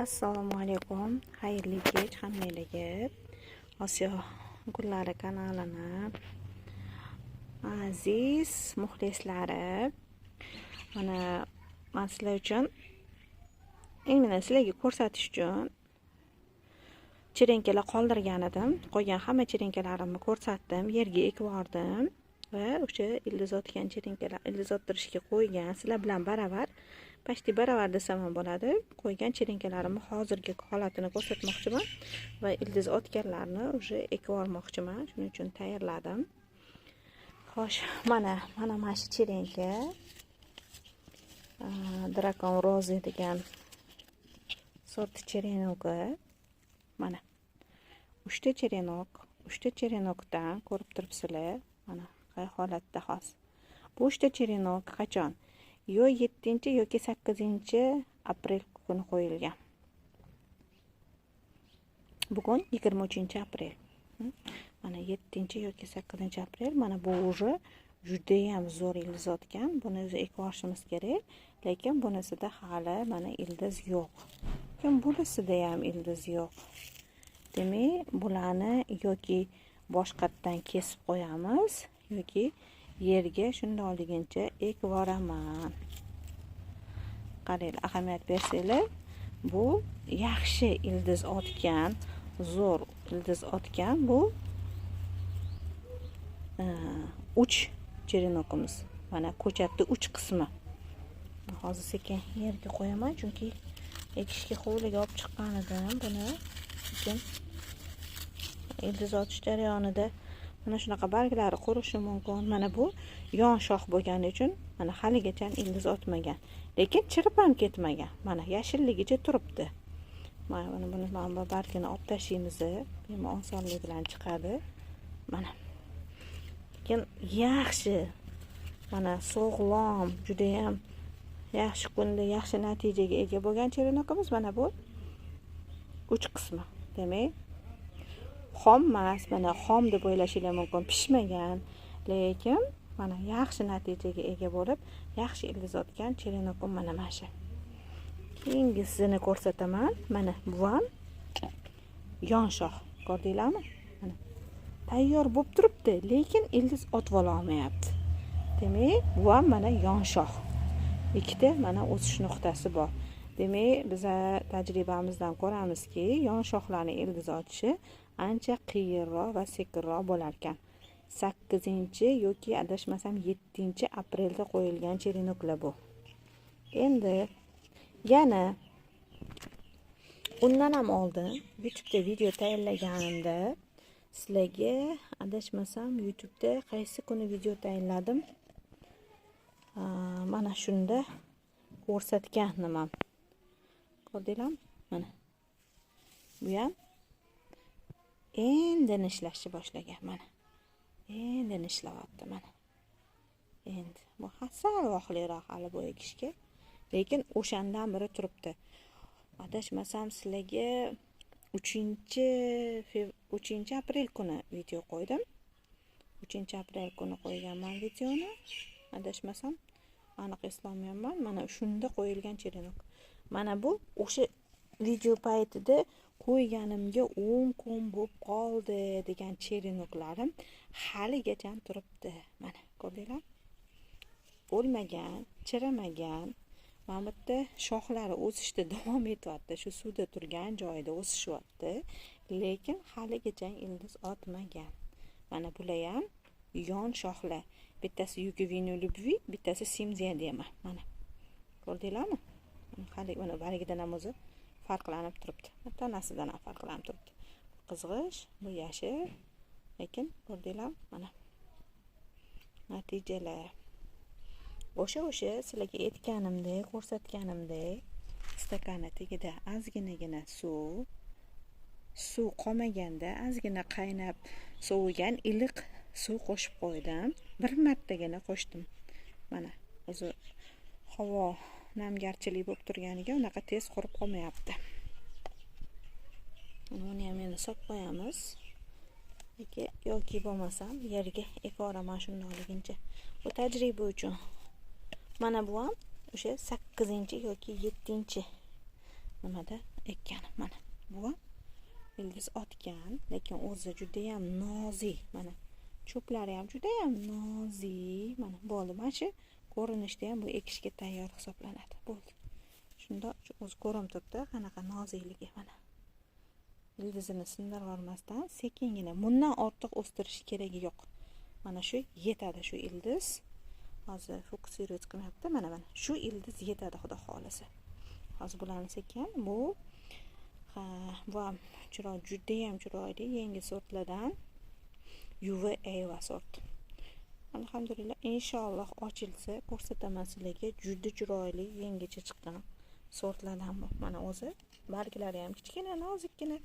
Assalomu alaykum. Xayrli kech hammalarga. Osiyo gullari kanalini aziz muxlislari, mana men sizlar uchun sizlarga ko'rsatish uchun chirenkalar qoldirgan edim. Qolgan hamma chirenkalarimni ko'rsatdim, yerga ekib yubordim va o'sha ildiz otgan chirenkalar, ildiz ottirishga qo'ygan, sizlar bilan baravar Pashti baravar desam ham bo'ladi. Qo'ygan chirenkalarimni hozirgi holatini ko'rsatmoqchiman va ildiz otganlarni o'sha ekib olmoqchiman. Shuning uchun tayyorladim. Xo'sh, mana shu chirenka Drakon Rozi degan sort chirenogi. Mana 3 ta chirenok, 3 ta chirenokdan ko'rib turibsizlar. Mana qay holatda hozir. Bu 3 ta chirenok qachon? Yo 7 yoki 8 aprel kuni qo'yilgan. Bugun 23 aprel. Mana 7 yoki 8 aprel. Mana bu уже juda ham zo'r ildiz otgan. Buni o'zi ekib olishimiz kerak, lekin bunisida hali mana ildiz yo'q. Lekin bunisida ham ildiz yo'q. Demak, bularni yoki boshqatdan kesib qo'yamiz yoki yerga shundoqligincha ekib yuboraman. Qaranglar, ahamiyat bersanglar, bu yaxshi ildiz otgan, zo'r ildiz otgan bu 3 chirenokimiz. Mana ko'chatning 3 qismi. Hozir sekin yerga qo'yaman, chunki ekishga hovliga olib chiqqan edim buni. Lekin ildiz otish jarayonida mana shunaqa barglari qurishi mumkin. Mana bu yon shox bo'lgani uchun mana haligacha ildiz otmagan. Lekin chirib ham ketmagan. Mana yashilligicha turibdi. Mana buni bargini olib tashlaymiz. Bemalol osonlik bilan chiqadi. Mana. Lekin yaxshi. Mana sog'lom, juda ham yaxshi kunda yaxshi natijaga ega bo'lgan chirenokimiz mana bu 3 qismi. Demak, xom emas, mana xom deb o'ylashingiz mumkin, pishmagan, lekin mana yaxshi natijaga ega bo'lib, yaxshi ildiz otgan chirenokim mana shu. Keyingisini ko'rsataman. Mana bu ham yon shox, ko'rdinglarmi? Mana tayyor bo'lib turibdi, lekin ildiz otib ola olmayapti. Demak, bu ham mana yon shox. Ikkita mana o'sish nuqtasi bor. Demak, biz tajribamizdan ko'ramizki, yon shoxlarning ildiz otishi ancha qiyinroq va sekinroq bo'lar ekan. 8 yoki adashmasam 7 aprelda qo'yilgan chirenoklar bu. Endi yana undan ham oldin YouTube'da video tayyorlaganimda sizlarga adashmasam YouTube'da qaysi kuni video tayyorladim? Mana shunda ko'rsatgan nimam. Ko'rdinglarmi? Mana. Bu ham endi ishlashni boshlagan mana. Endi ishlayapti mana. Endi bu sal vaqtliroq hali bu ekishga, lekin o'shandan beri turibdi. Adashmasam sizlarga 3 aprel kuni video qo'ydim. 3 aprel kuni qo'yganman videoni. Adashmasam aniq eslolmayman. Mana shunda qo'yilgan chirenok. Mana bu o'sha video paytida qo'yganimga 10 kun bo'lib qoldi degan chirenoklarim haligacha turibdi. Mana ko'rdinglar? O'lmagan, chiramagan. Mana bu yerda shoxlari o'sishda davom etyapti. Shu suvda turgan joyida o'sishyapti, lekin haligacha ildiz otmagan. Mana bular ham yon shoxlar. Bittasi Yugovino Любви, bittasi Simziyadema. Mana. Ko'rdinglarmi? Hali mana barigidan ham o'zi farqlanib turibdi. Tanasidan ham farqlanib turibdi. Bu qizg'ish, bu yashil. Lekin ko'rdinglar, mana natijalar. O'sha sizlarga aytganimdek, ko'rsatganimdek, stakani tagida ozginagina suv qolmaganda ozgina qaynab sovigan iliq suv qo'shib qo'ydim. Bir martagina qo'shdim. Mana o'zi havo namgarchilik bo'lib turganiga unaqa tez qurib qolmayapti. Buni ham endi solib qo'yamiz. Yoki bo'lmasam yerga ekib yuboraman shundoqligincha. Bu tajriba uchun. Mana bu ham o'sha 8 yoki 7 nimada ekkanim. Mana bu ildiz otgan, lekin o'zi juda ham nozik. Mana cho'plari ham juda ham nozik. Mana bo'ldi. Mana shu ko'rinishda ham bu ekishga tayyor hisoblanadi. Bo'ldi. Shunda o'zi ko'rinib turibdi, qanaqa nozikligi mana. Ildizini sindirib olmasdan sekingina, bundan ortiq o'stirish keragi yo'q. Mana shu yetadi shu ildiz. Hozir fokusировать qilmayapti. Mana shu ildiz yetadi xudo xolisa. Hozir bularni sekin bu ham juda ham chiroyli yangi sortlardan Yuva Eva sort. Alhamdulillah, inshaalloh ochilsa ko'rsataman sizlarga. Juda chiroyli yangicha chiqqan sortlardan bu. Mana o'zi barglari ham kichkina, nozikkina.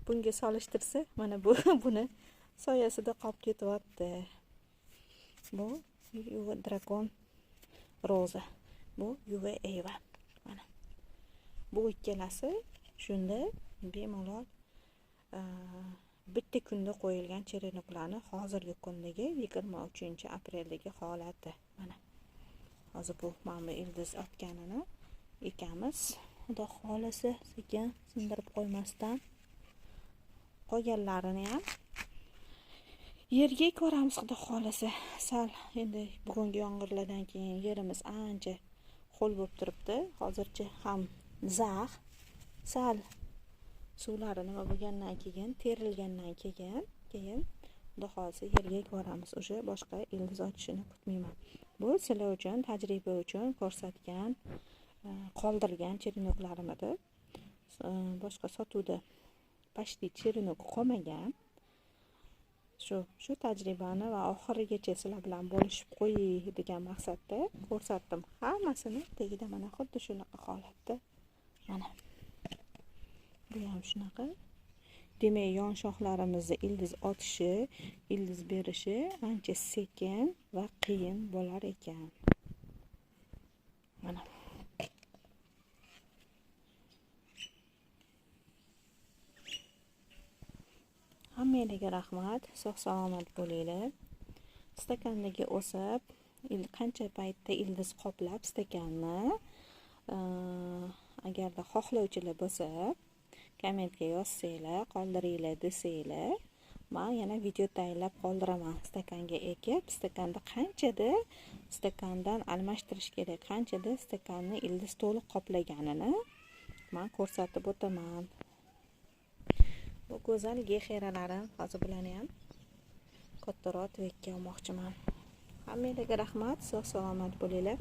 Bunga solishtirsa, mana bu buni soyasida qolib ketyapti. Bu Yuva Dragon Roza. Bu Yuva Eva. Mana. Bu ikkalasi shunda bemalol bitta kunda qo'yilgan cherenoklarni hozirgi kundagi 23-apreldagi holati. Mana. Hozir bu mana ildiz otganini ekamiz. Xudo xolisa sekin sindirib qo'ymasdan qolganlarini ham yerga ko'ramiz xudo xolisa. Sal endi bugungi yomg'irlardan keyin yerimiz ancha ho'l bo'lib turibdi. Hozircha ham zax, sal suvlari nima bo'lgandan keyin, terilgandan keyin xudo xolisa yerga ko'ramiz. O'sha boshqa ildiz ochishini kutmayman. Bu sizlar uchun tajriba uchun ko'rsatgan, qoldirgan cherenoklarimdir. Boshqa sotuvda pashti cherenok qolmagan. Shu tajribani va oxirigacha sizlar bilan bo'lishib qo'yay degan maqsadda ko'rsatdim. Hammasini tagida mana xuddi shunaqa holatda. Mana. Bu ham shunaqa. Demak, yon shoxlarimizda ildiz otishi, ildiz berishi ancha sekin va qiyin bo'lar ekan. Mana. Hammaga rahmat, sog' salomat bo'linglar. Stakandagi o'sib, qancha paytda ildiz qoplab stakanni, agarda xohlovchilar bo'lsa, kommentga yozsanglar, qoldiringlar desanglar, men yana video tayyorlab qoldiraman. Stakanga ekib, stakanda qanchada stakandan almashtirish kerak, qanchada stakanni ildiz to'liq qoplaganini men ko'rsatib o'taman. Bu go'zal gexeralarim hozir bularni ham kattaroq vekka olmoqchiman. Hammaga rahmat, sog' salomat bo'linglar.